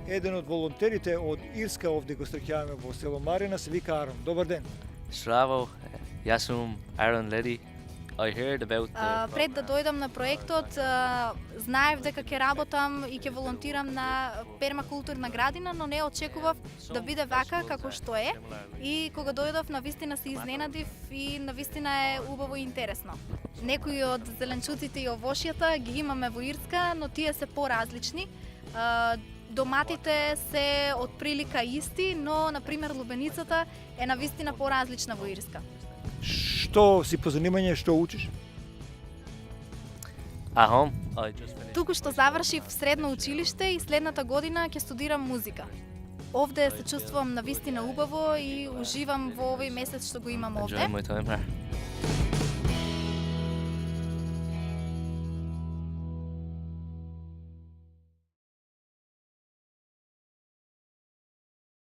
Еден од волонтерите од Ирска овде го среќаваме во село Марина, се вика Арон. Добар ден. Здраво, јас сум Aaron Ledi. I heard about Пред да дојдам на проектот, знаев дека ќе работам и ќе волонтирам на пермакултурна градина, но не очекував да биде вака како што е. И кога дојдов, навистина се изненадив и навистина е убаво и интересно. Некои од зеленчуците и овошјата ги имаме во Ирска, но тие се поразлични. Доматите се отприлика исти, но, например, лубеницата е навистина поразлична во Ирска. Што си по занимање, што учиш? at home. I just finished. Туку што завршив средно училиште и следната година ќе студирам музика. Овде се чувствувам навистина убаво и уживам во овој месец што го имам овде. Enjoying my time here.